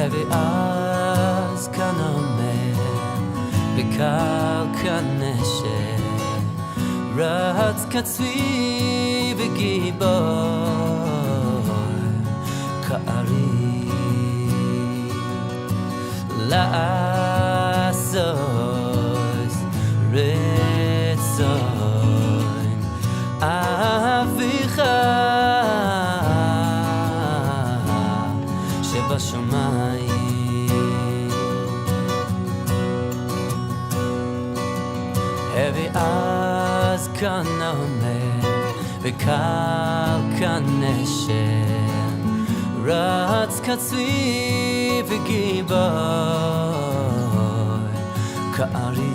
Heavy as kanome Bekal kaneshe Ratz katzvi v'gibor Ka'ari La'asos Ritzon Avicha Shebashamayim Heavy as kanome V'kal kaneshem Ratz katzvi v'gibor Ka'ari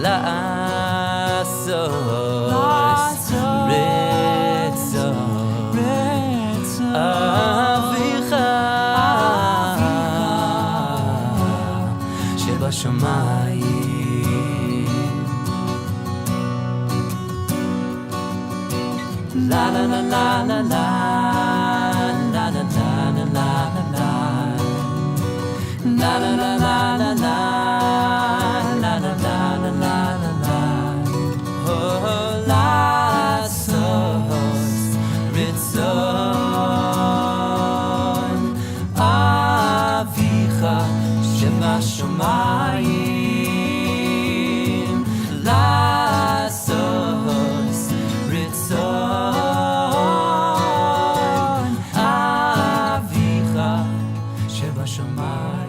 La'asos Ritzon Avicha Shebashamayim La la la la la la La la la la la la La la la la la la La la la la la la Oh, Lasos Ritzon Avicha Shebashamayim Lasos Ritzon Avicha Shebashamayim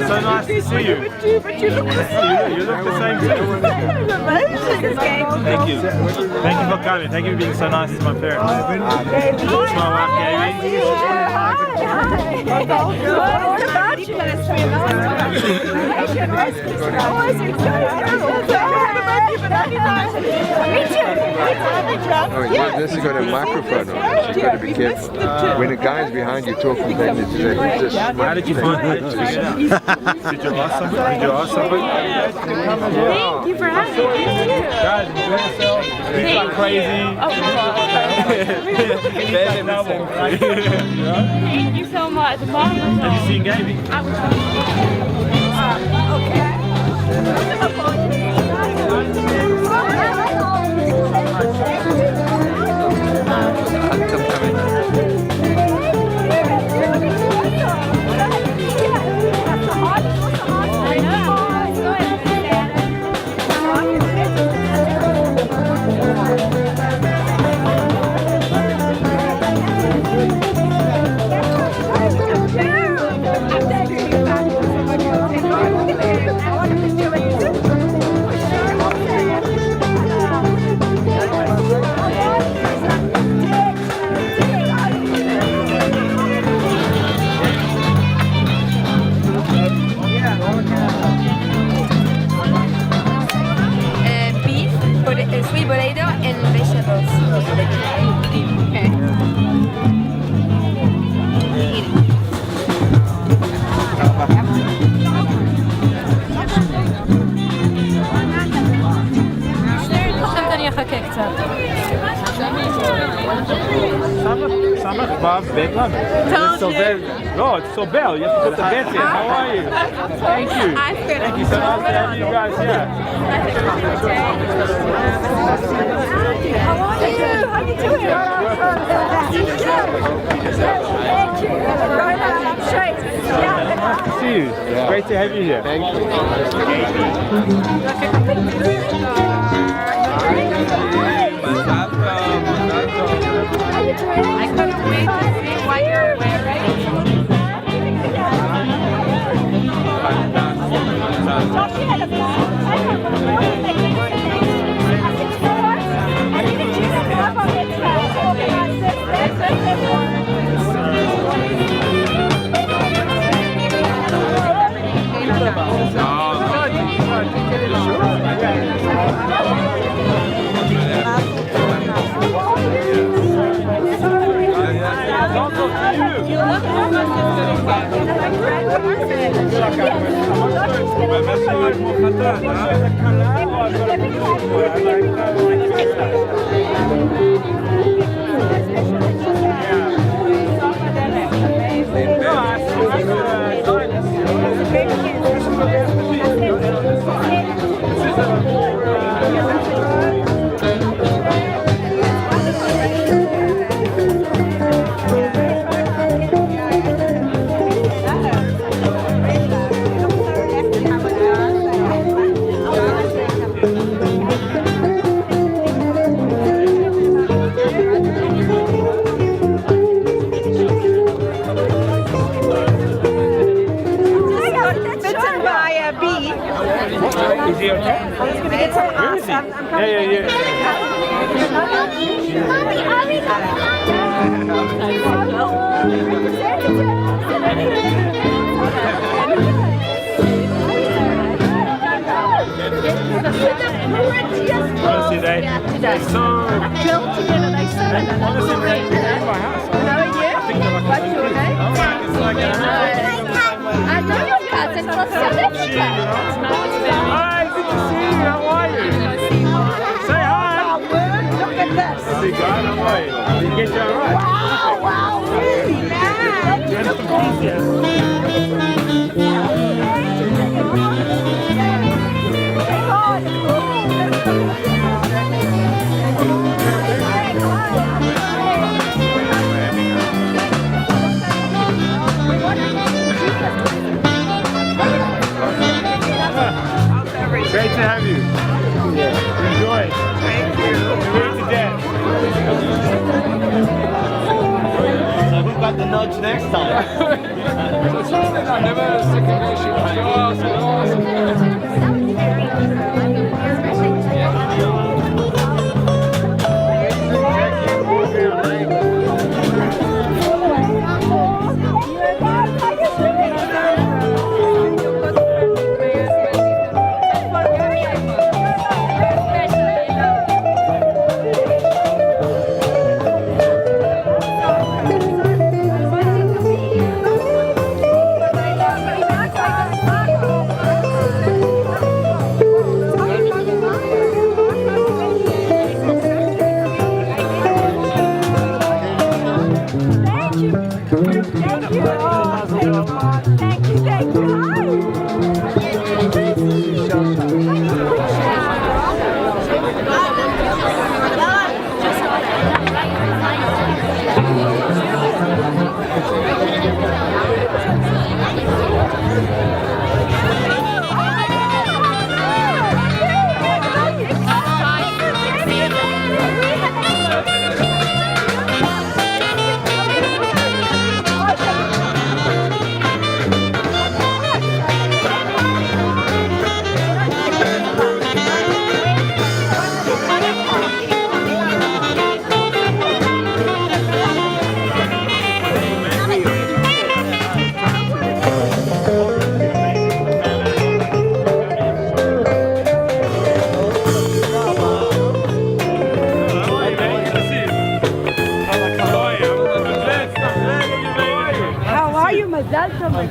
So nice to see you. But you look the same. You look the same too. Thank you. Thank you for coming. Thank you for being so nice to my parents. It's my wife, Gabby. What about you? This is got a microphone on it, so you've got to be careful. When a guy's behind you talking, then it's just... How did you find it? Did you ask somebody? Did you ask somebody? Thank you for having me. Guys, enjoy yourself. He's like crazy. Thank you so much. Have you seen Gabby? Sweet potato and vegetables. Okay. עכשיו אני אחכה קצת. Samach Vav Bet Lamed. It's Sobel. No, it's Sobel. You have to put the bet in. How are you? Thank you. Thank you so much for having you guys here. How are you? How you doing? Thank you. Right now, I'm straight. Nice to see you. It's great to have you here. Thank you. I couldn't wait to see what you're wearing. Fantastic. Is he okay? I was going to get some Where is he? Yeah. Honestly, they so... Honestly, we're at my house. What's your name? I know your cousin from South Africa. Hi, good to see you. How are you? Say hi. Look at this. Big guy, how are you? Did he get you all right? Wow, really? Great to have you. Enjoy. Thank you. You're to death. So who got the nudge next time?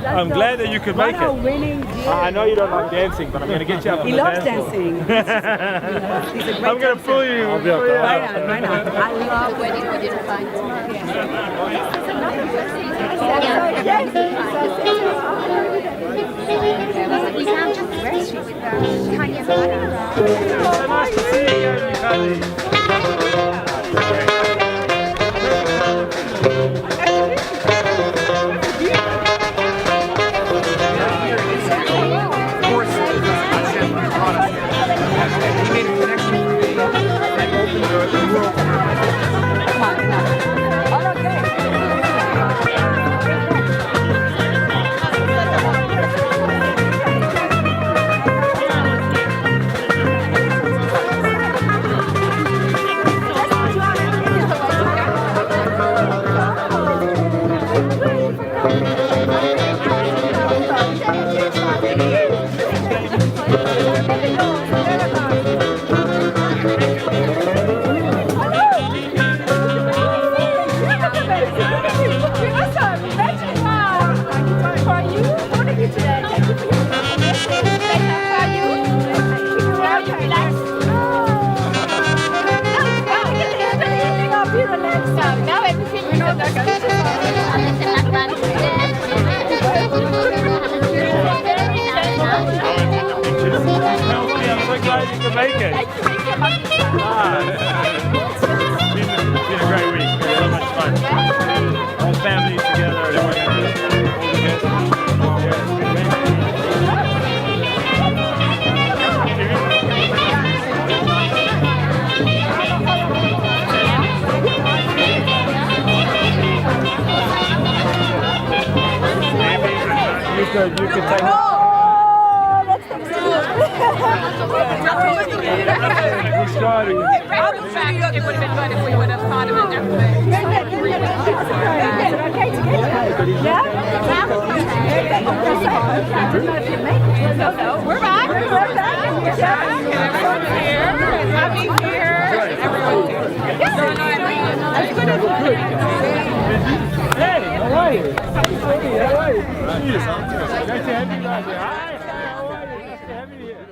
I'm glad that you could make What a it. winning deal. I know you don't like dancing, but I'm going to get you up on He the loves dance floor. dancing. He's a great I'm going to pull you. Right on. I love Wedding we didn't find. We have just the restaurant with Tanya Butter. So nice to see you, Michali. For you, what are you today? Thank you for your make it. It's been a great week. We had so much fun. All families together. Everyone had all the best. Yeah, it's been amazing. You could take. We started. It would have been good if we would have thought of it differently. We're back. Everyone's here. Happy here. Everyone's here. Hey, how are you? How are you? Nice to have you guys here. Hi, how are you? Nice to have you here.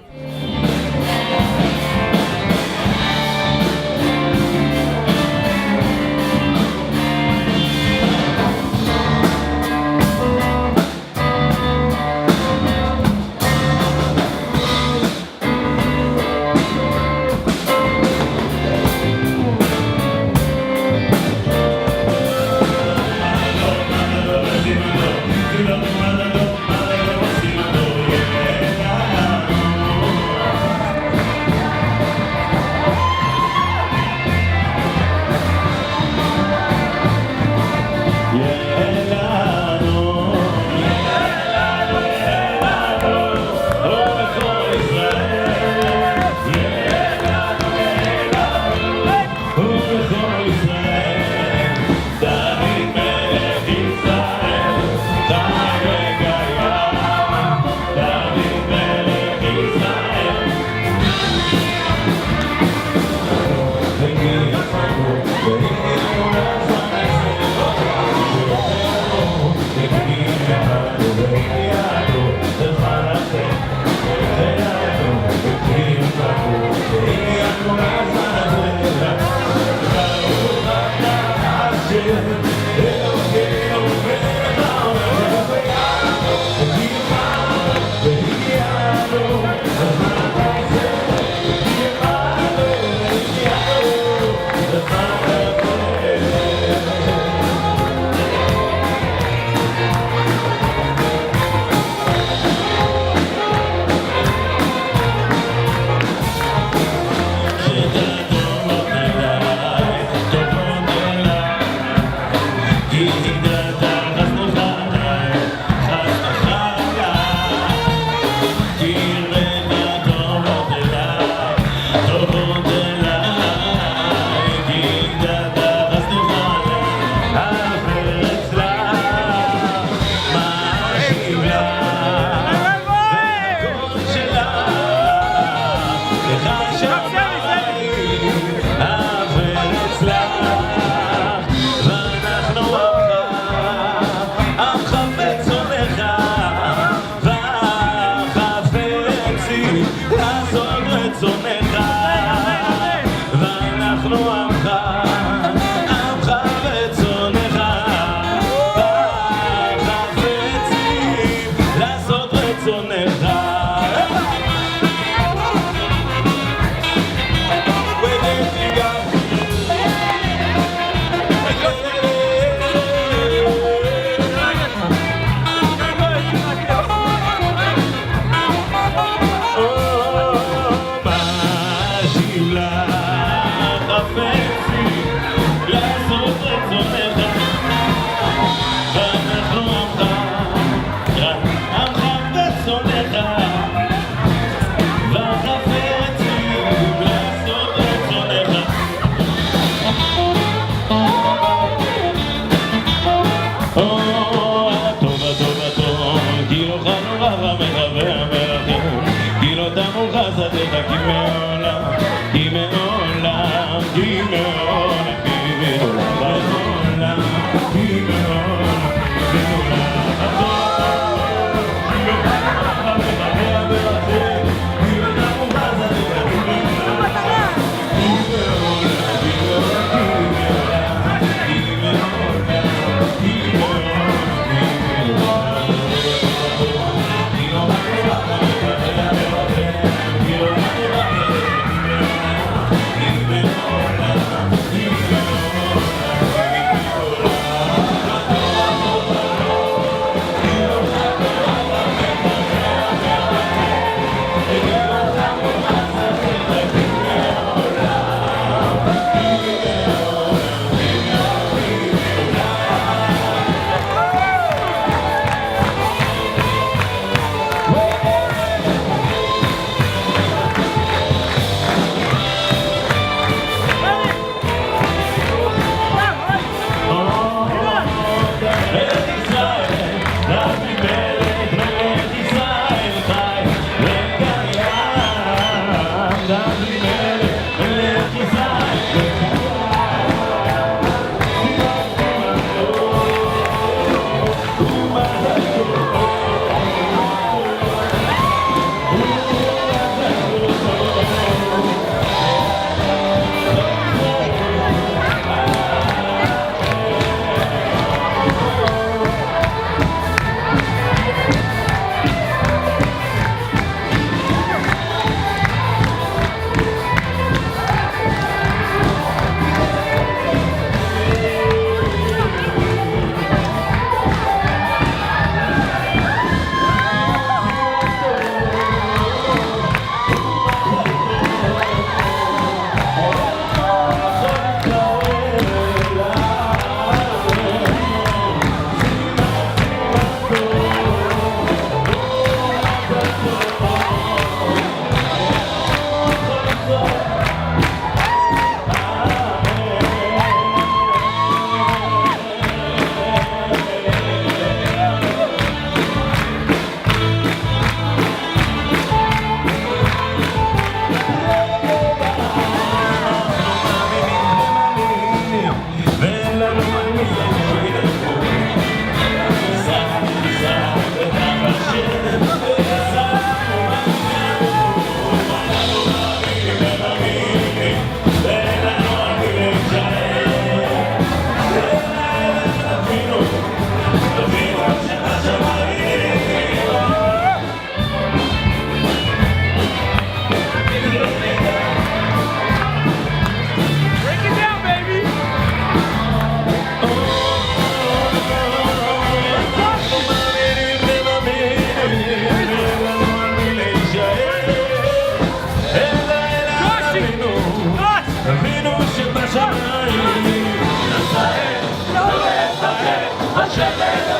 עליך,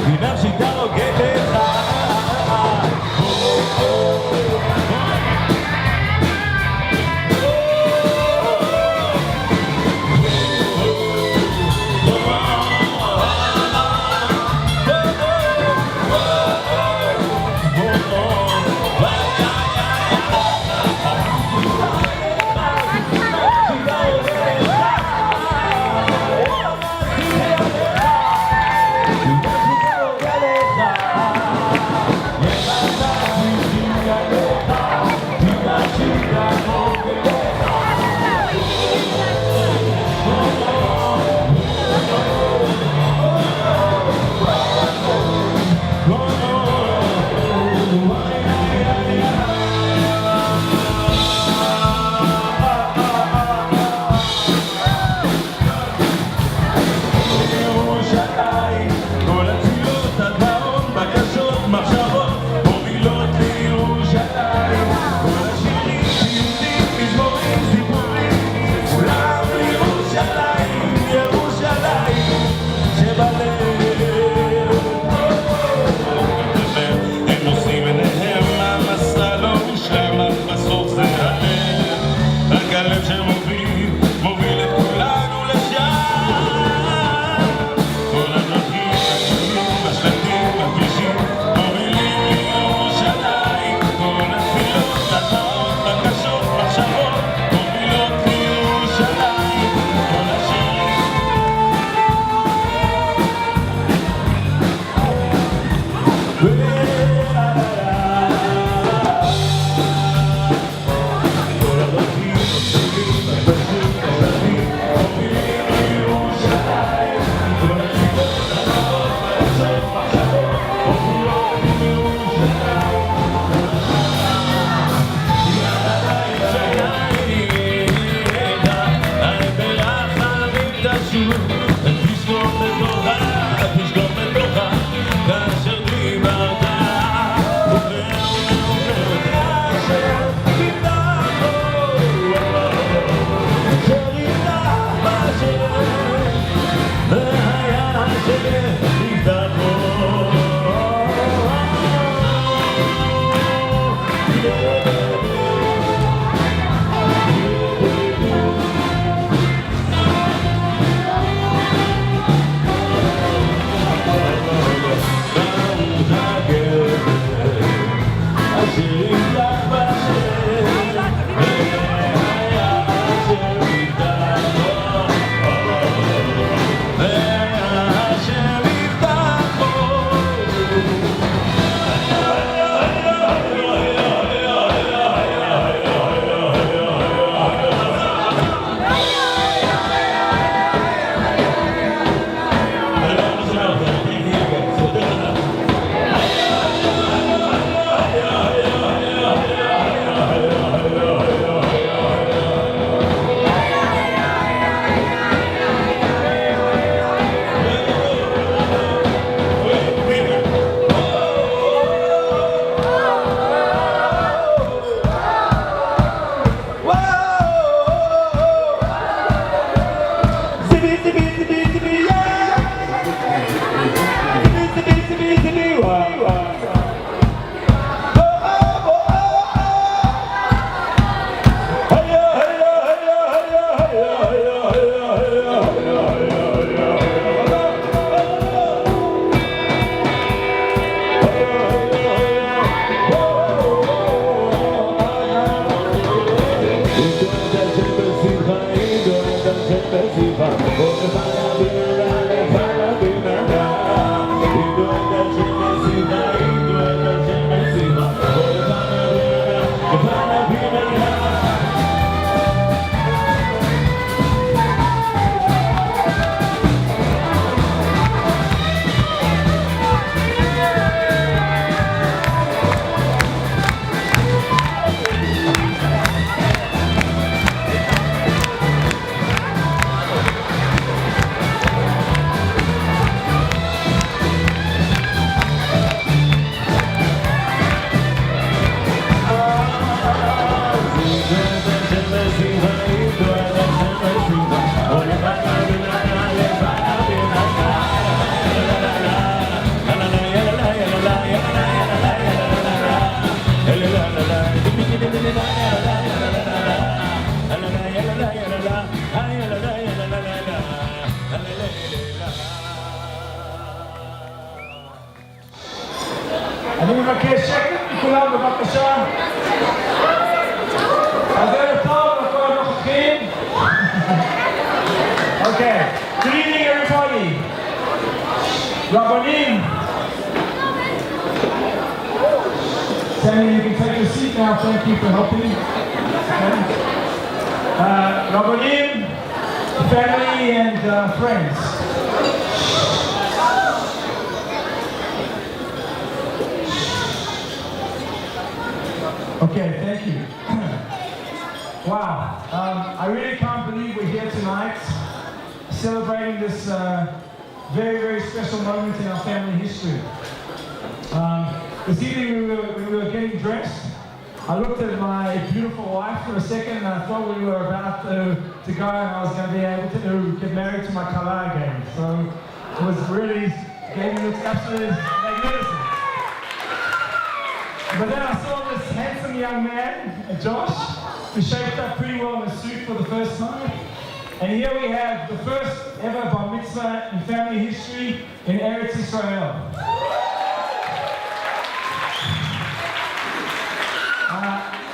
בגלל שהיא תרוגל לך. יש שקט מכולם בבקשה. אז ערב טוב לכל הנוכחים. Okay, good evening everybody. Rabbanim. Sammy, you can take your seat now. Thank you for helping. Rabbanim, family and friends. Okay, thank you. Wow, I really can't believe we're here tonight celebrating this very, very special moment in our family history. This evening when we were getting dressed, I looked at my beautiful wife for a second and I thought we were about to go and I was going to be able to get married to my kala again. So it was really, gave me looks absolutely magnificent. But then I saw this handsome young man, Josh, who shaped up pretty well in a suit for the first time. And here we have the first ever bar mitzvah in family history in Eretz Israel.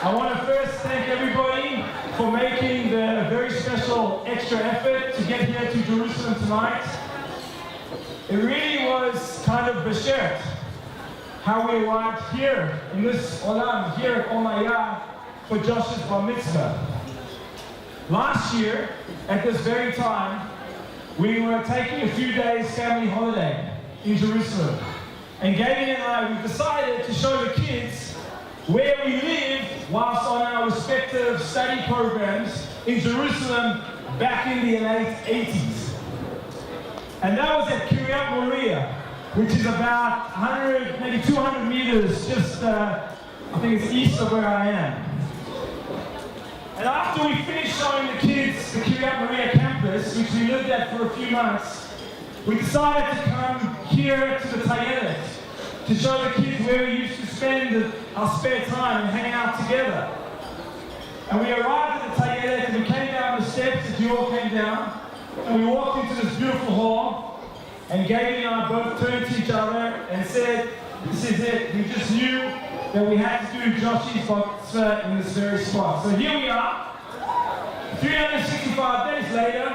I want to first thank everybody for making the very special extra effort to get here to Jerusalem tonight. It really was kind of beshert how we arrived here in this olam, here at Omaya for Josh's bar mitzvah. Last year, at this very time, we were taking a few days family holiday in Jerusalem. And Gaby and I, we decided to show the kids where we lived whilst on our respective study programs in Jerusalem back in the late 80s. And that was at Kiryat Moriah, which is about 100, maybe 200 meters just, I think it's east of where I am. And after we finished showing the kids the Kiryat Moriah campus, which we lived at for a few months, we decided to come here to the Tayelet to show the kids where we used to spend our spare time and hang out together. And we arrived at the Tayelet and we came down the steps as you all came down, and we walked into this beautiful hall, and Gaby and I both turned to each other and said, this is it. We just knew that we had to do Joshi's bar mitzvah in this very spot. So here we are, 365 days later,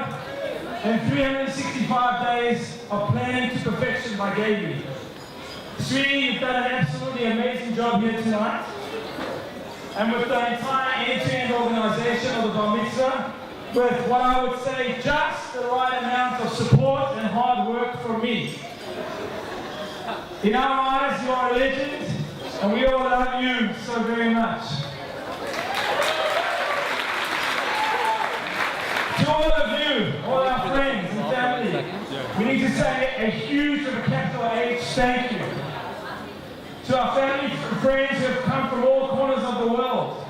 and 365 days of planning to perfection by Gaby. Sweetie, you've done an absolutely amazing job here tonight. And with the entire end-to-end organization of the bar mitzvah, with what I would say just the right amount of support and hard work from me. In our eyes, you are a legend, and we all love you so very much. To all of you, all our friends and family, we need to say a huge and a capital H thank you. To our family and friends who have come from all corners of the world,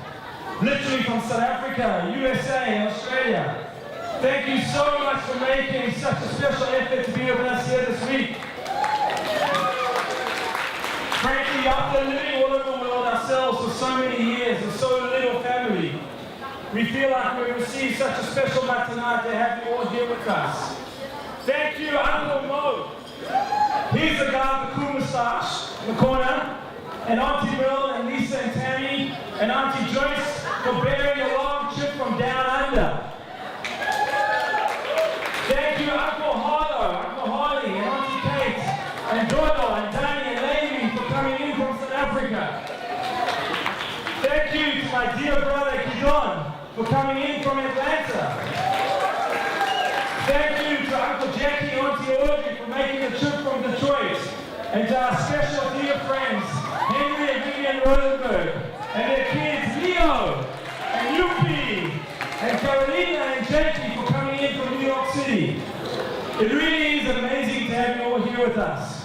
literally from South Africa, USA, and Australia. Thank you so much for making such a special effort to be with us here this week. Frankly, after living all over the world ourselves for so many years and so little family, we feel like we received such a special matinah to have you all here with us. Thank you, Uncle Mo. He's the guy with the cool moustache in the corner, and Auntie Bill and Lisa and Tammy and Auntie Joyce for bearing a long trip from down under. Thank you, Uncle Harley, and Auntie Kate, and Dodo, and Danny, and Amy for coming in from South Africa. Thank you to my dear brother Kidon for coming in from Atlanta. Thank you to Uncle Jackie and Auntie Audrey for making the trip from Detroit. And to our special dear friends, Henry and Vivian Rosenberg, and their kids, Leo, and Yuppie, and Carolina and Jackie for coming in from New York City. It really is amazing to have you all here with us.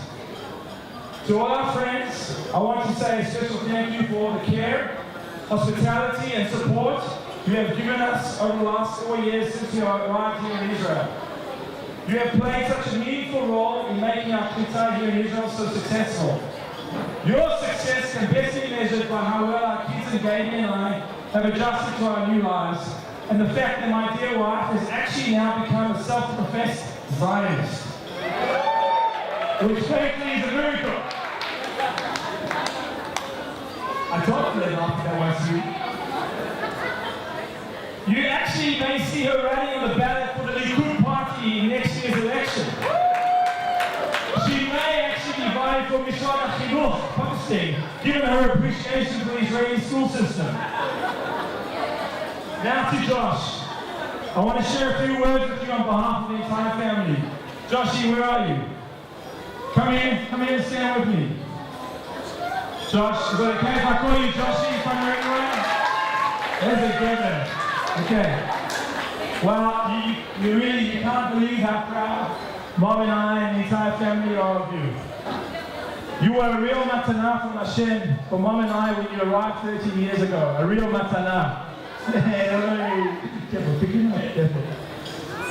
To all our friends, I want to say a special thank you for all the care, hospitality, and support you have given us over the last 4 years since we arrived here in Israel. You have played such a meaningful role in making our Qita here in Israel so successful. Your success can best be measured by how well our kids and Gaby and I have adjusted to our new lives, and the fact that my dear wife has actually now become a self-professed Zionist, which frankly is a miracle. I told her that that was you. You actually may see her running on the ballot for the Likud party in next year's election. She may actually be vying for Mishra Chinuch posting, given her appreciation for the Israeli school system. Now to Josh. I want to share a few words with you on behalf of the entire family. Joshy, where are you? Come here and stand with me. Josh, is it okay if I call you Joshy in front of everyone? There's a good man. Okay. Well, you can't believe how proud Mom and I and the entire family are of you. You were a real matana from Hashem for Mom and I when you arrived 13 years ago. A real matana.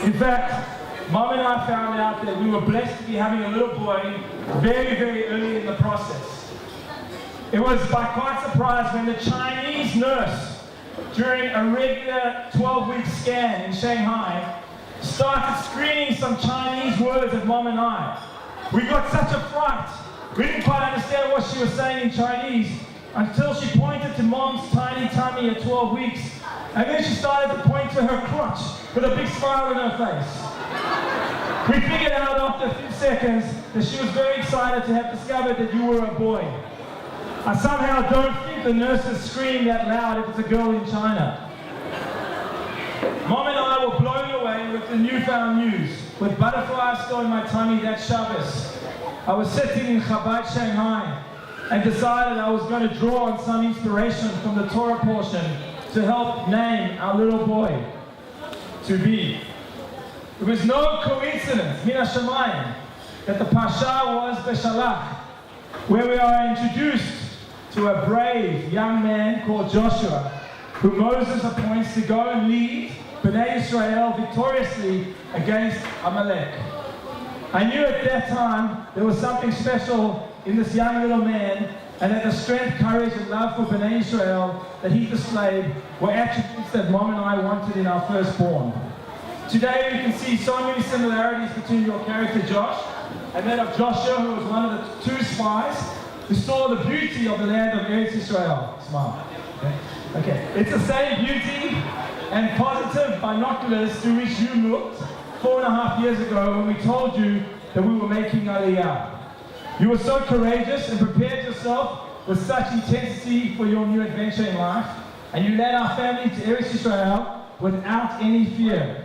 In fact, Mom and I found out that we were blessed to be having a little boy very, very early in the process. It was by quite surprise when the Chinese nurse, during a regular 12-week scan in Shanghai, started screaming some Chinese words at Mom and I. We got such a fright. We didn't quite understand what she was saying in Chinese until she pointed to Mom's tiny tummy at 12 weeks. And then she started to point to her crotch with a big smile on her face. We figured out after a few seconds that she was very excited to have discovered that you were a boy. I somehow don't think the nurses scream that loud if it's a girl in China. Mom and I were blown away with the newfound news. With butterflies still in my tummy that Shabbos, I was sitting in Chabad Shanghai and decided I was going to draw on some inspiration from the Torah portion to help name our little boy to be. It was no coincidence, Min HaShamayim, that the Pasha was Beshalach, where we are introduced to a brave young man called Joshua, who Moses appoints to go and lead Bnei Israel victoriously against Amalek. I knew at that time there was something special in this young little man, and that the strength, courage, and love for Bnei Israel that he displayed were attributes that Mom and I wanted in our firstborn. Today we can see so many similarities between your character Josh and that of Joshua, who was one of the two spies who saw the beauty of the land of Eretz Israel. Smile. Okay. It's the same beauty and positive binoculars through which you looked 4.5 years ago when we told you that we were making Aliyah. You were so courageous and prepared yourself with such intensity for your new adventure in life, and you led our family to Eretz Israel without any fear,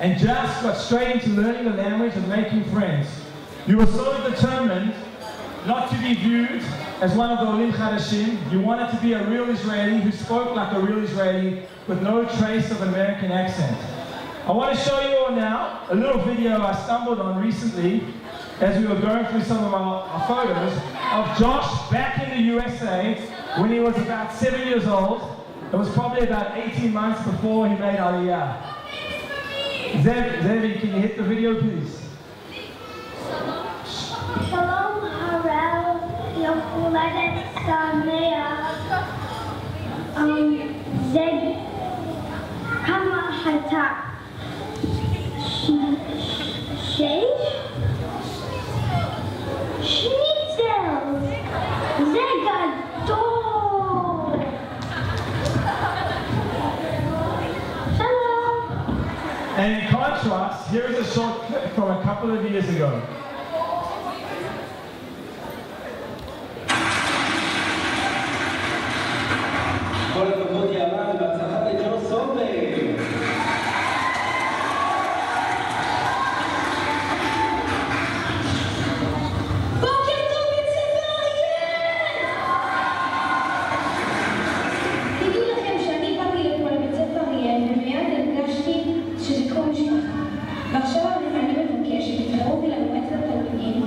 and just got straight into learning the language and making friends. You were so determined not to be viewed as one of the Olim Chadashim. You wanted to be a real Israeli who spoke like a real Israeli with no trace of an American accent. I want to show you all now a little video I stumbled on recently as we were going through some of our photos of Josh back in the USA when he was about 7 years old. It was probably about 18 months before he made Aliyah. Zevi, can you hit the video, please? Shalom Harel, Yom Huledet Sameach. Zeg, kama hata sheish? Schnitzel! Ze gadol! Shalom! And in contrast, here is a short clip from a couple of years ago. כל הכבוד יעלה בהצלחה לג'ו סובל. בוקר טוב בית ספר אריאל! תדעו לכם שאני באתי לפה לבית ספר אריאל ומיד הרגשתי שזה כמו משפחה. ועכשיו אני מבקש שתבחרו בי למועצת התלמידים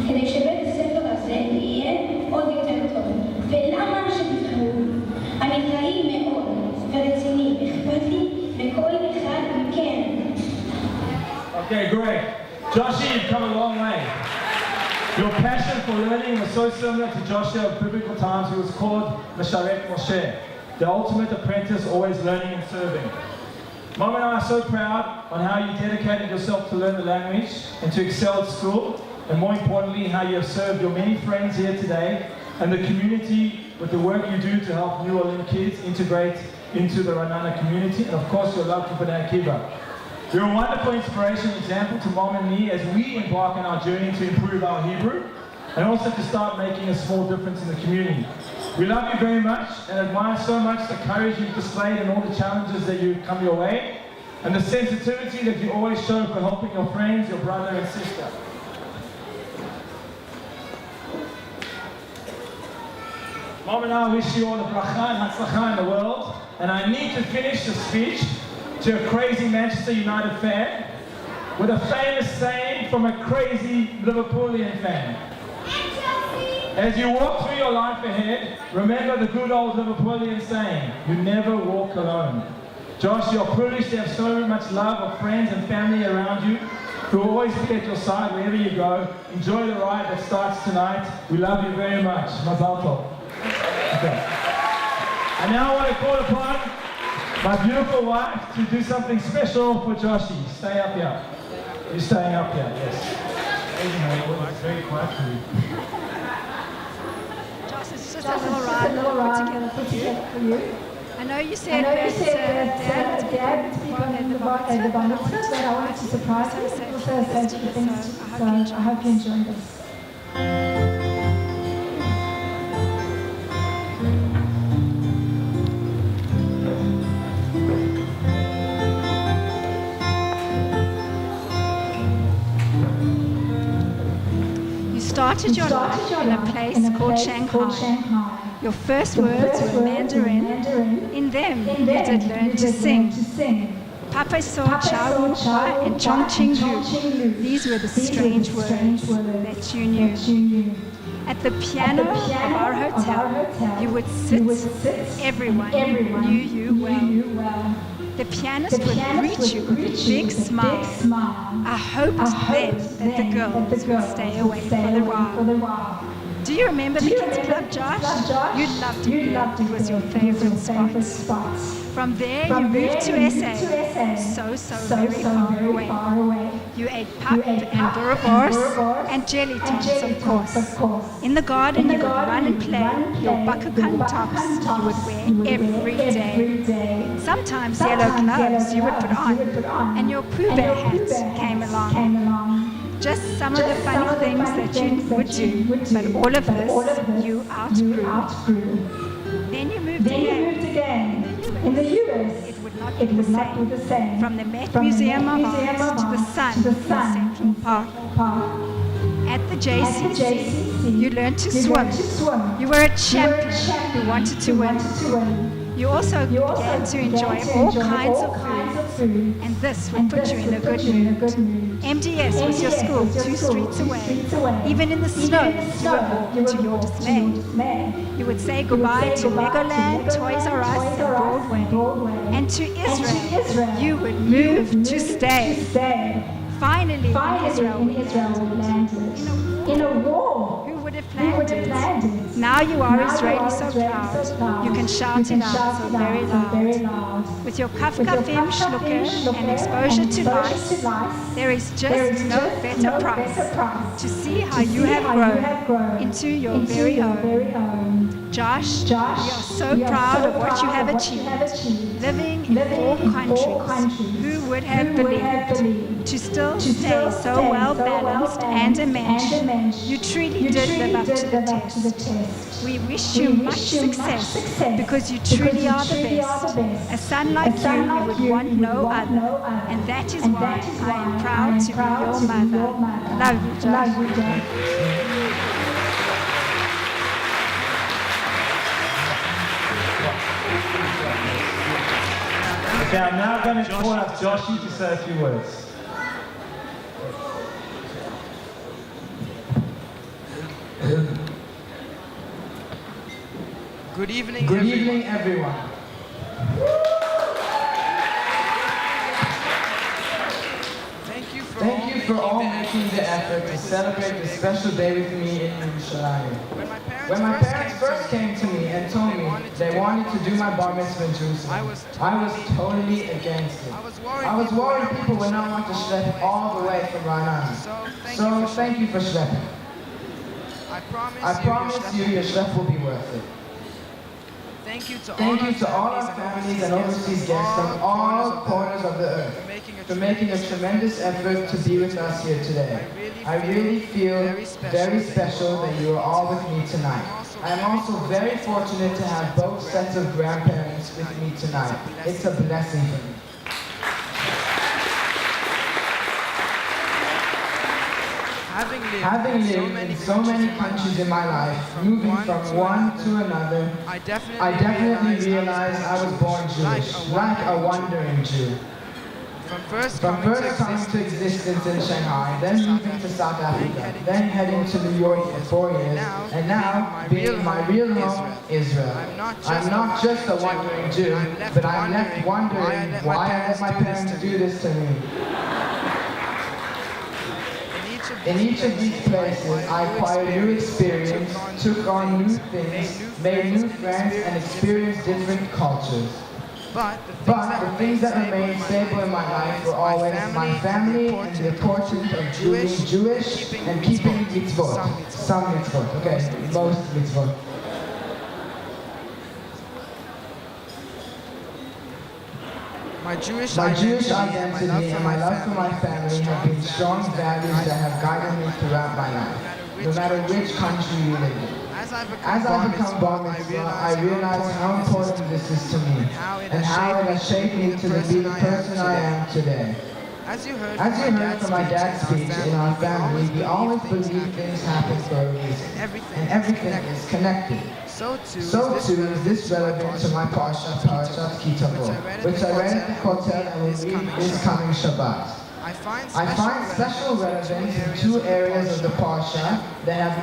כדי שבית הספר הזה יהיה עוד יותר טוב. ולמה שתבחרו? אני קראי מאוד ורציני, אכפת לי לכל אחד מכם. Okay, great. Joshua, you've come a long way. Your passion for learning was so similar to Joshua of biblical times, who was called Mesharet Moshe, the ultimate apprentice, always learning and serving. Mom and I are so proud on how you dedicated yourself to learn the language and to excel at school, and more importantly, how you have served your many friends here today and the community with the work you do to help New Orleans kids integrate into the Ra'anana community, and of course your love for B'nai Akiva. You're a wonderful inspiration example to Mom and me as we embark on our journey to improve our Hebrew and also to start making a small difference in the community. We love you very much and admire so much the courage you've displayed and all the challenges that you've come your way, and the sensitivity that you always show for helping your friends, your brother and sister. Mom and I wish you all the bracha and hatzlacha in the world, and I need to finish the speech to a crazy Manchester United fan with a famous saying from a crazy Liverpoolian fan. As you walk through your life ahead, remember the good old Liverpoolian saying, you never walk alone. Josh, you're privileged to have so much love of friends and family around you who will always be at your side wherever you go. Enjoy the ride that starts tonight. We love you very much. Mazal tov. Okay. And now I want to call upon my beautiful wife to do something special for Joshi. Stay up here. You're staying up here, yes. It's very quiet for you. Josh, it's just a little ride that we put together for you. I know you said that Dad speak on the bar mitzvah, but I wanted to surprise you. Also say two things, so I hope you enjoy this. You started your life in a place called Shanghai. Your first words were Mandarin. In them, you did learn to sing. Papa saw Chow Wu Cha and Chong Ching Lu. These were the strange words that you knew. At the piano of our hotel, you would sit. Everyone knew you well. The pianist would greet you with a big smile. I hoped then that the girls would stay away for the while. Do you remember the kids' club, Josh? You loved it. It was your favorite spot. From there, you moved to SA, so very far away. You ate pap and burrabors and jelly tots, of course. In the garden, you would run and play. Your buckacan tops you would wear every day. Sometimes yellow gloves you would put on, and your Pooh Bear hat came along. Just some of the funny things that you would do, but all of this you outgrew. Then you moved again. In the US, it would not be the same. From the Met Museum of Art to the Sun in Central Park. At the JCC, you learned to swim. You were a champion who wanted to win. You also began to enjoy all kinds of food, and this would put you in a good mood. MDS was your school 2 streets away. Even in the snow, you would walk to your dismay. You would say goodbye to Legoland, Toys R Us, and Broadway. And to Israel, you would move to stay. Finally, in Israel, we landed. In a war. Who would have planned it? Now you are Israeli, so proud. You can shout it out so very loud. With your kafkafim, shluker, and exposure to life, there is just no better price to see how you have grown into your very own. Josh, we are so proud of what you have achieved. Living in 4 countries, who would have believed? To still stay so well balanced and a mensch, you truly did live up to the test. We wish you much success because you truly are the best. A son like you, we would want no other, and that is why I am proud to be your mother. Love you, Josh. Okay, I'm now going to call up Joshi to say a few words. Good evening, everyone. Thank you for all making the effort to celebrate this special day with me in Yerushalayim. When my parents first came to me and told me they wanted to do my bar mitzvah in Jerusalem, I was totally against it. I was worried people would not want to schlep all the way from Ra'anana. So thank you for schlepping. I promise you your schlep will be worth it. Thank you to all our families and overseas guests from all corners of the earth for making a tremendous effort to be with us here today. I really feel very special that you are all with me tonight. I am also very fortunate to have both sets of grandparents with me tonight. It's a blessing for me. Having lived in so many countries in my life, moving from one to another, I definitely realized I was born Jewish, like a wandering Jew. From first coming to existence in Shanghai, then moving to South Africa, then heading to New York for 4 years, and now being my real home, Israel. I'm not just a wandering Jew, but I'm left wondering why I let my parents do this to me. In each of these places, I acquired new experience, took on new things, made new friends, and experienced different cultures. But the things that remained stable in my life were always my family and the importance of being Jewish and keeping mitzvot. Some mitzvot, okay, most mitzvot. My Jewish identity and my love for my family have been strong values that have guided me throughout my life, no matter which country you live in. As I become bar mitzvah, I realize how important this is to me, and how it has shaped me to be the person I am today. As you heard from my dad's speech, in our family, we always believe things happen for a reason, and everything is connected. So too is this relevant to my Parashat Kitavot, which I read at the Kotel and will read this coming Shabbat. I find special relevance in two areas of the Parsha that have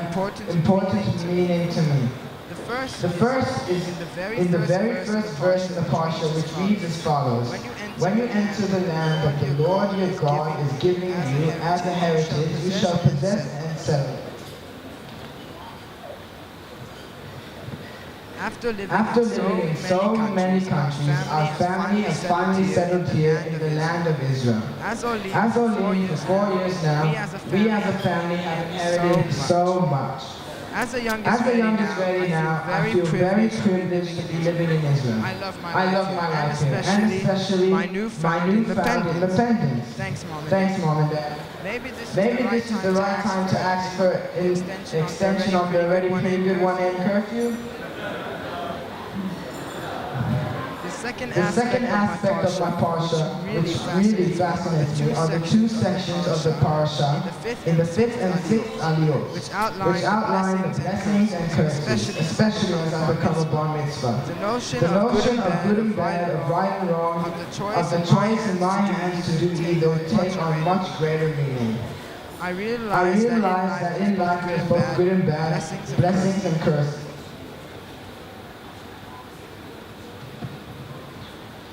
important meaning to me. The first is in the very first verse of the Parsha, which reads as follows: When you enter the land that the Lord your God is giving you as a heritage, you shall possess and settle it. After living in so many countries, our family has finally settled here in the land of Israel. As only for 4 years now, we as a family have inherited so much. As the youngest ready now, I feel very privileged to be living in Israel. I love my life here, and especially my newfound independence. Thanks, Mom and Dad. Maybe this is the right time to ask for an extension of the already pretty good 1 a.m. curfew. The second aspect of my Parsha, which really fascinates me, are the two sections of the Parsha in the 5th and 6th aliyot, which outline the blessings and curses, especially as I become a bar mitzvah. The notion of good and bad, of right and wrong, of the choice in my hands to do either, take on much greater meaning. I realize that in life there is both good and bad, blessings and curses.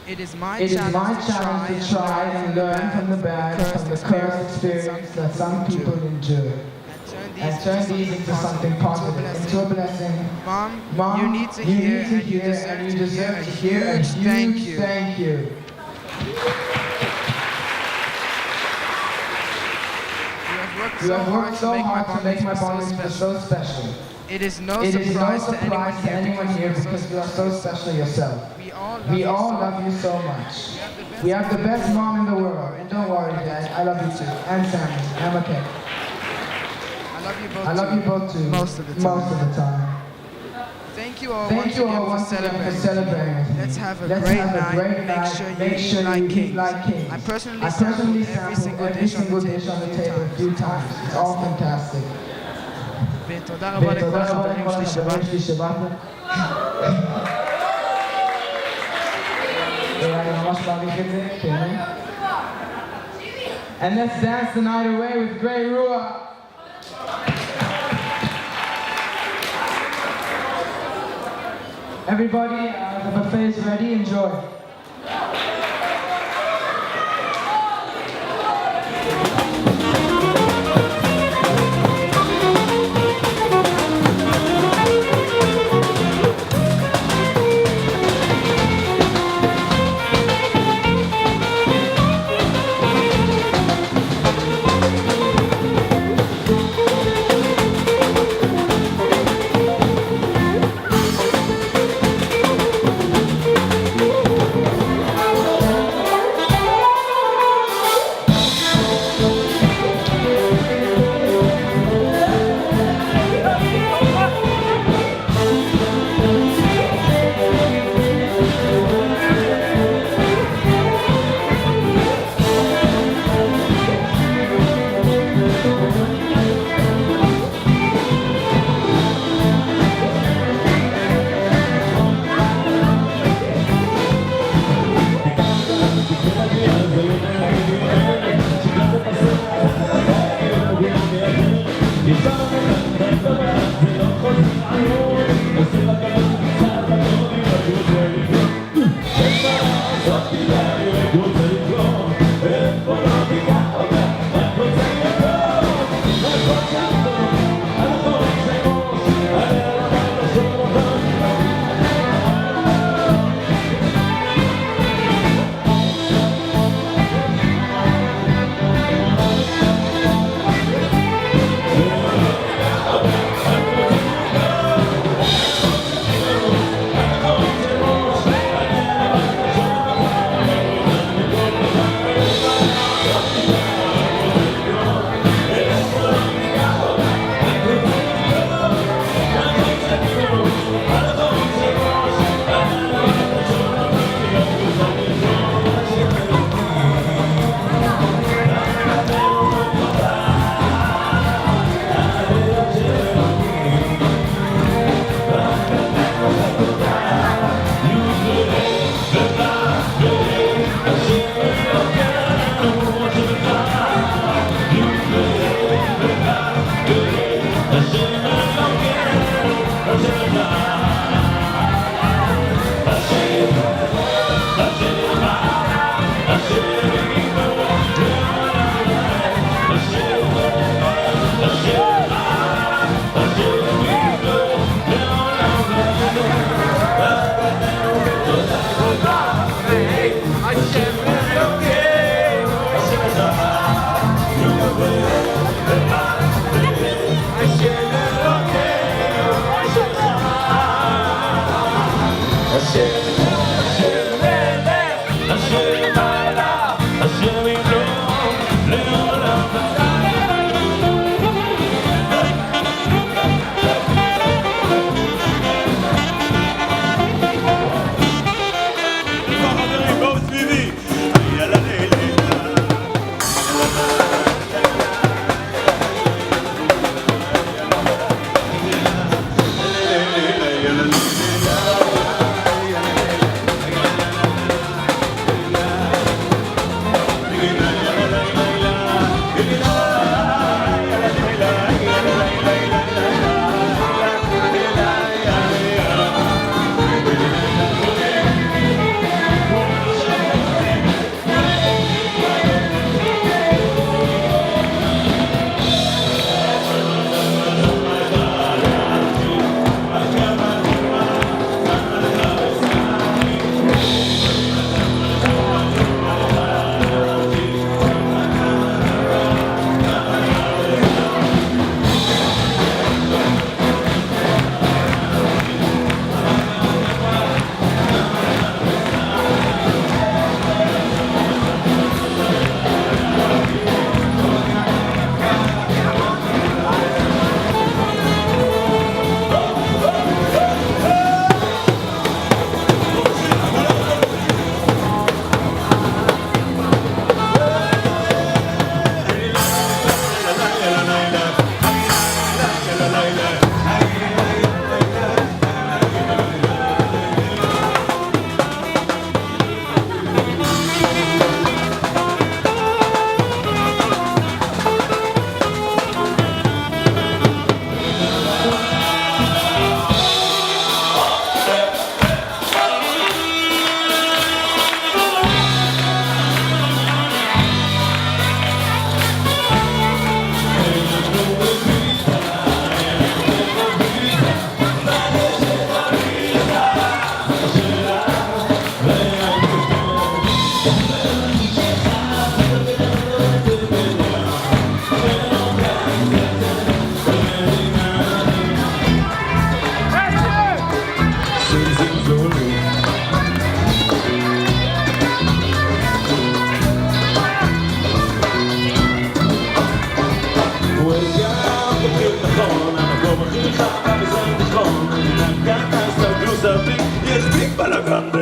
It is my challenge to try and learn from the bad, from the cursed experience that some people endure, and turn these into something positive, into a blessing. Mom, you need to hear, and you deserve to hear a huge thank you. You have worked so hard to make my bar mitzvah so special. It is no surprise to anyone here because you are so special yourself. We all love you so much. We have the best mom in the world. And don't worry, Dad, I love you too. And Sammy, I'm okay. I love you both too. Most of the time. Thank you all once again for celebrating with me. Let's have a great night. Make sure you eat like kings. I personally sampled every single dish on the table a few times. It's all fantastic. ותודה רבה לכל החברים שלי שבאתם. אני ממש מעריך את זה, כן. And let's dance the night away with great ruah. Everybody, the buffet is ready. Enjoy.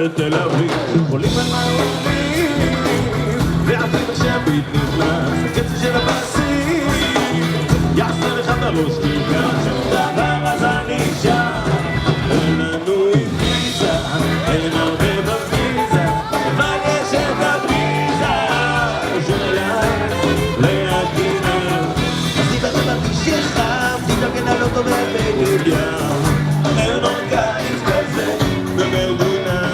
בתל אביב עולים על מעולים ועפים השביט נכנס הקצב של הבאסים יחסר לך בראש כיכר שום דבר אז אני שם אין לנו עם ויזה אין הרבה בוויזה אבל יש את הוויזה שלהם להגינה אז תתארגן שחם תתארגן על אותו בבגד ים אין עוד קיץ כזה במדינה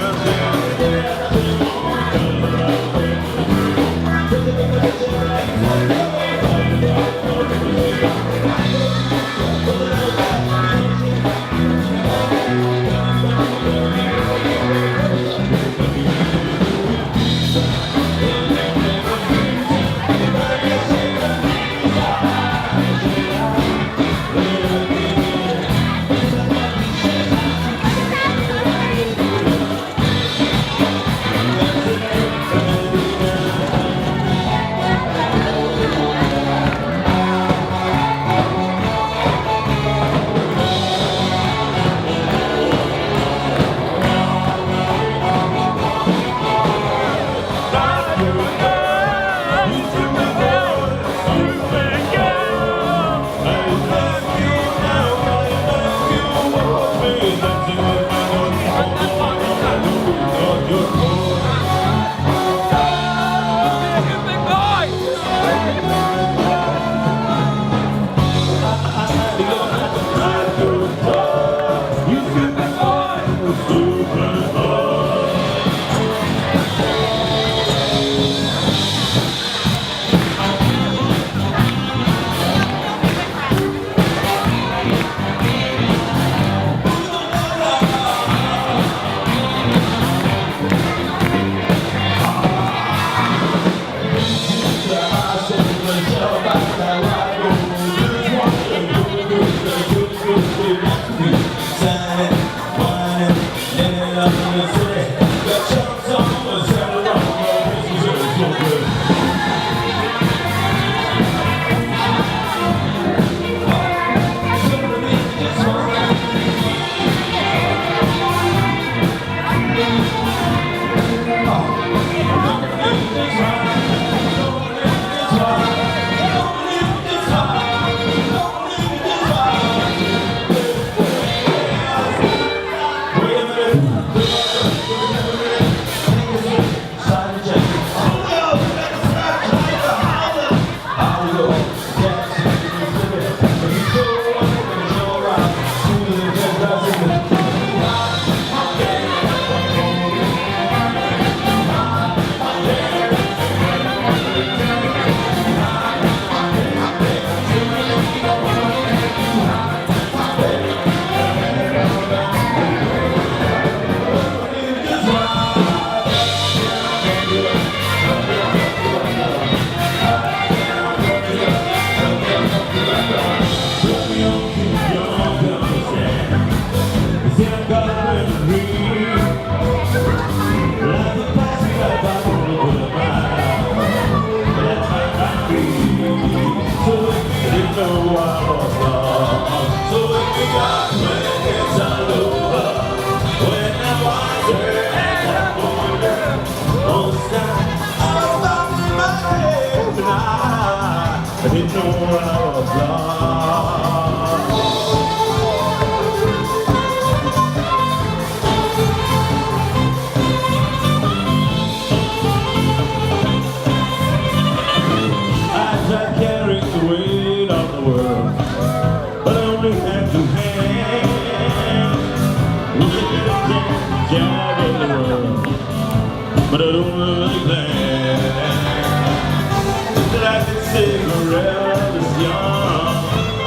Like a cigarette is young,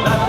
like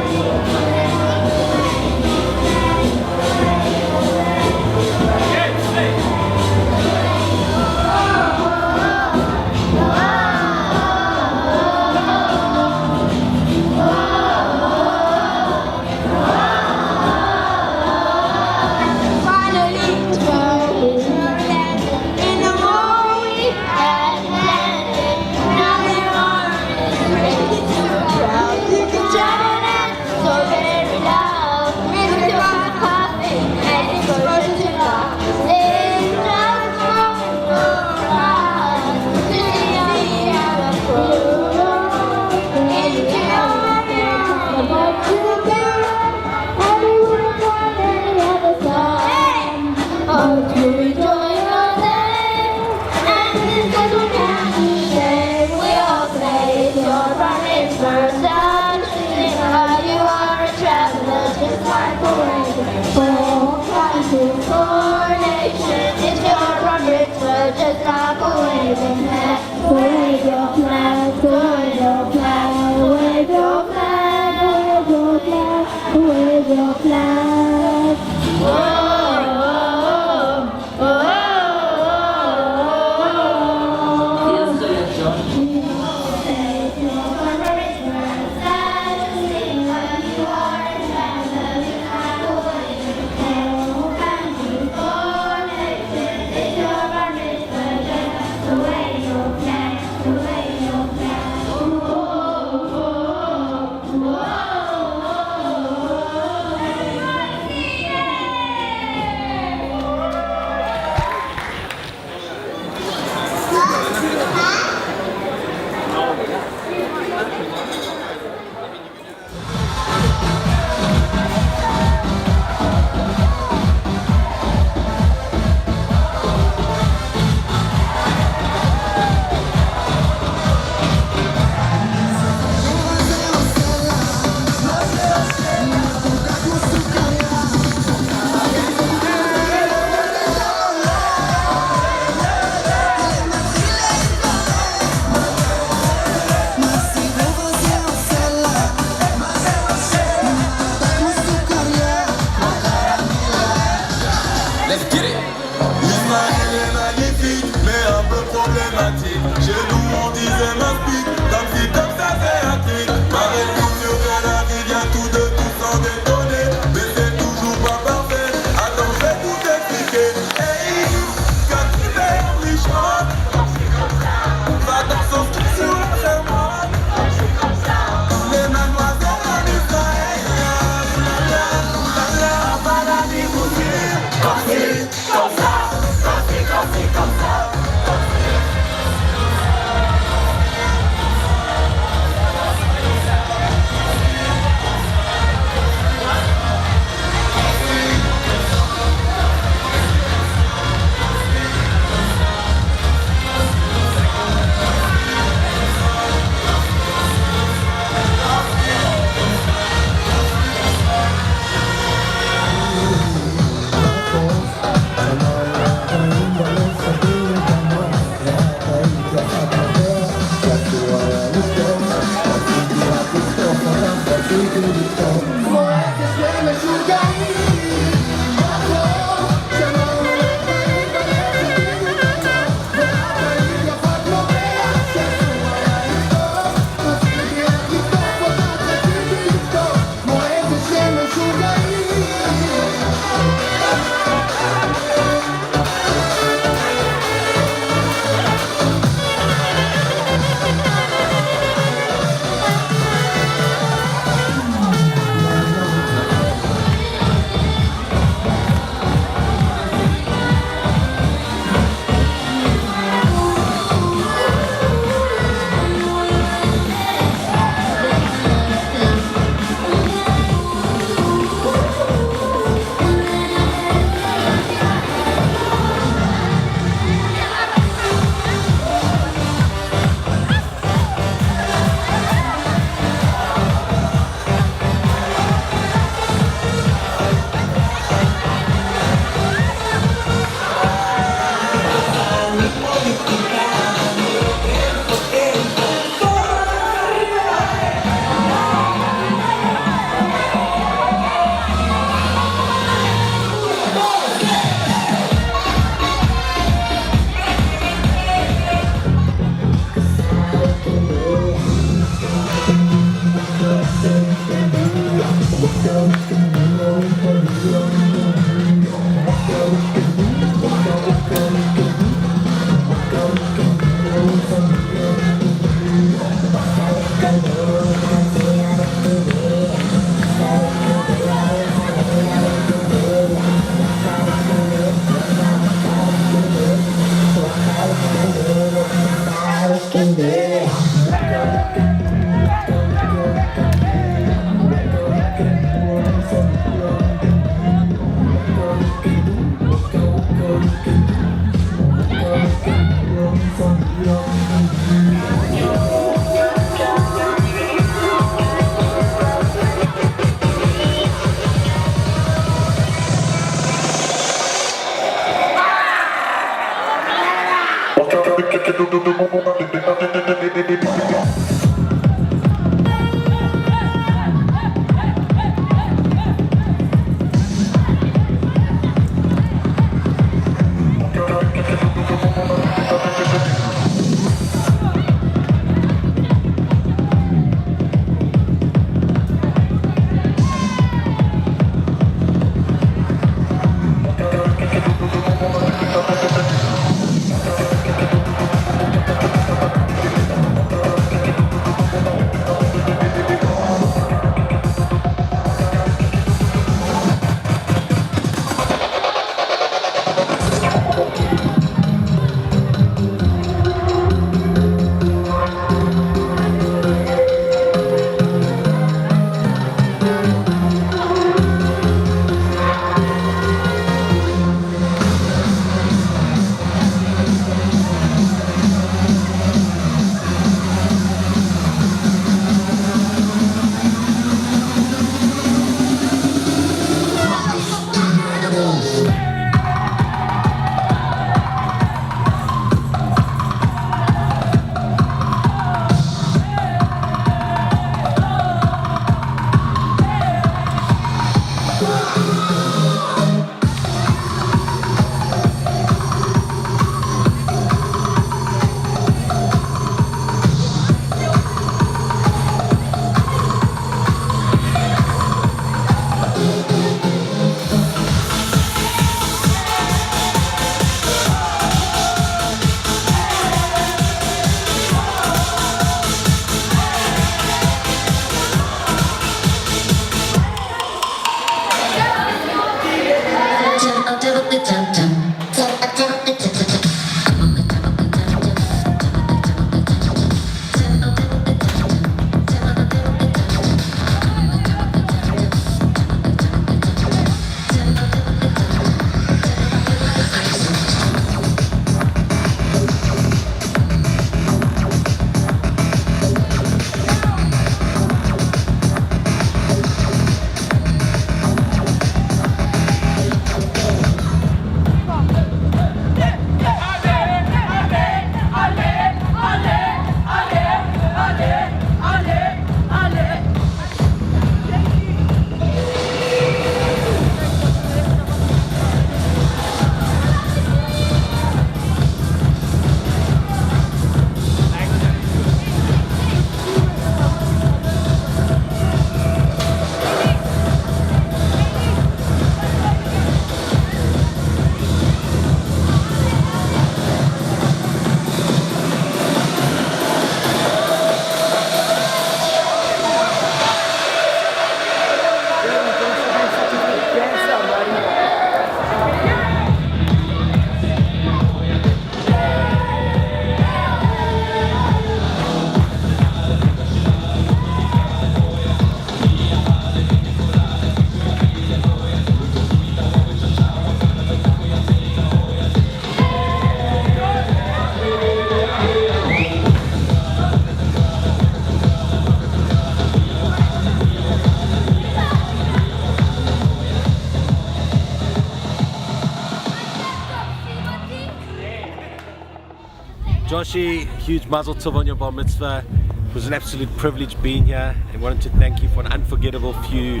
Joshi, huge mazel tov on your bar mitzvah. It was an absolute privilege being here, and wanted to thank you for an unforgettable few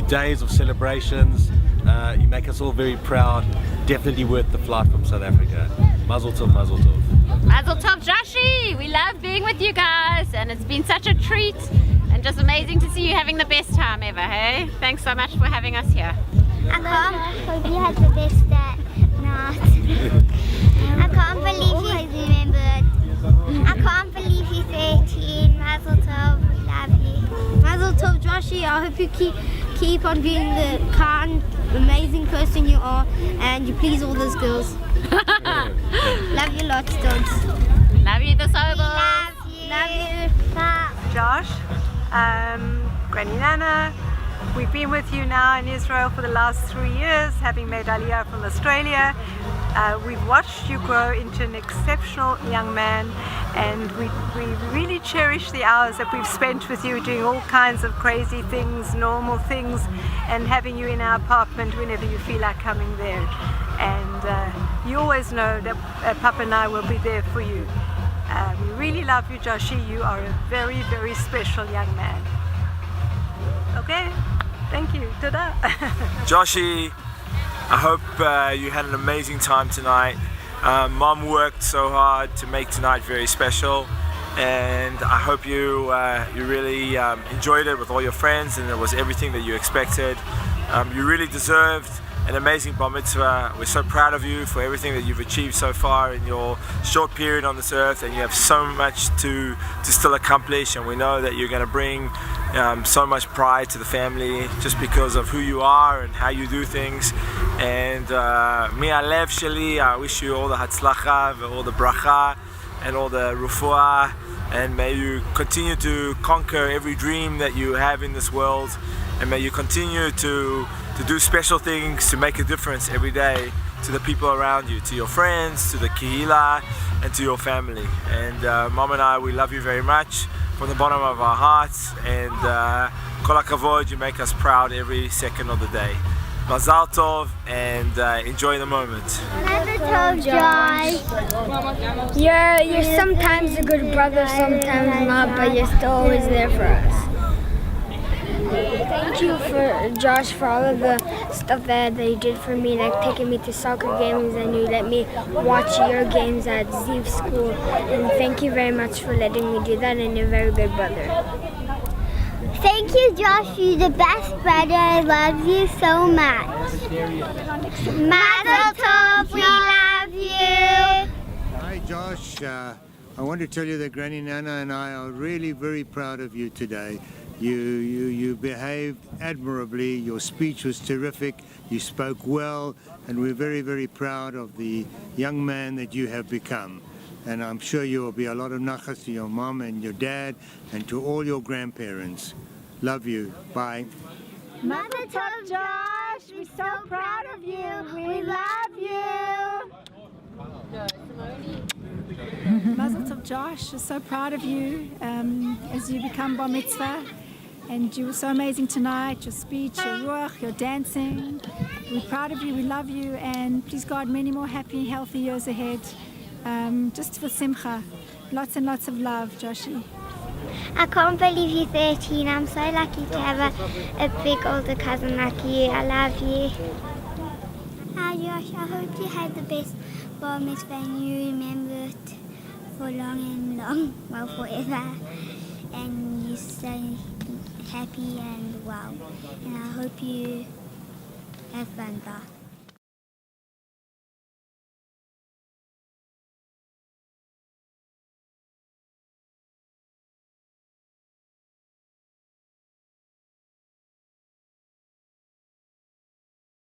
days of celebrations. You make us all very proud. Definitely worth the flight from South Africa. Mazel tov, mazel tov. Mazel tov, Joshi! We love being with you guys, and it's been such a treat. And And just amazing to see you having the best time ever, hey? Thanks so much for having us here. I hope you had the best night. I can't believe you remembered. I can't believe you're 13. Mazel tov, we love you. Mazel tov, Joshi. I hope you keep on being the kind, amazing person you are, and you please all those girls. Love you lots, dogs. Love you, the Sobel. Love you. Josh, Granny Nana, we've been with you now in Israel for the last 3 years, having made Aliyah from Australia. We've watched you grow into an exceptional young man, and we really cherish the hours that we've spent with you doing all kinds of crazy things, normal things, and having you in our apartment whenever you feel like coming there. And you always know that Papa and I will be there for you. We really love you, Joshi. You are a very, very special young man. Okay, thank you. Ta-da. Joshi, I hope you had an amazing time tonight. Mom worked so hard to make tonight very special, and I hope you really enjoyed it with all your friends, and it was everything that you expected. You really deserved an amazing bar mitzvah. We're so proud of you for everything that you've achieved so far in your short period on this earth, and you have so much to still accomplish, and we know that you're going to bring so much pride to the family just because of who you are and how you do things. And mi'alev sheli, I wish you all the hatzlacha, all the bracha, and all the refuah, and may you continue to conquer every dream that you have in this world, and may you continue to do special things to make a difference every day to the people around you, to your friends, to the kehila, and to your family. And Mom and I, we love you very much from the bottom of our hearts, and kol hakavod, you make us proud every second of the day. Mazal tov, and enjoy the moment. Mazel tov, Josh. You're sometimes a good brother, sometimes not, but you're still always there for us. Thank you for Josh for all of the stuff that you did for me, like taking me to soccer games, and you let me watch your games at Ziv school. And thank you very much for letting me do that, and you're a very good brother. Thank you, Josh. You're the best brother. I love you so much. Mazel tov, we love you. Hi, Josh. I want to tell you that Granny Nana and I are really very proud of you today. You behaved admirably, your speech was terrific, you spoke well, and we're very, very proud of the young man that you have become. And I'm sure you will be a lot of nachas to your mom and your dad and to all your grandparents. Love you. Bye. Mazel tov, Josh. We're so proud of you. We love you. Mazel tov, Josh. We're so proud of you as you become bar mitzvah. And you were so amazing tonight, your speech, your ruach, your dancing. We're proud of you, we love you, and please God, many more happy, healthy years ahead. Just for simcha. Lots and lots of love, Joshi. I can't believe you're 13. I'm so lucky to have a big older cousin like you. I love you. Hi Josh, I hope you had the best bar mitzvah and you remember it for long and long, well, forever. And you stay happy and well. And I hope you have fun. Bye.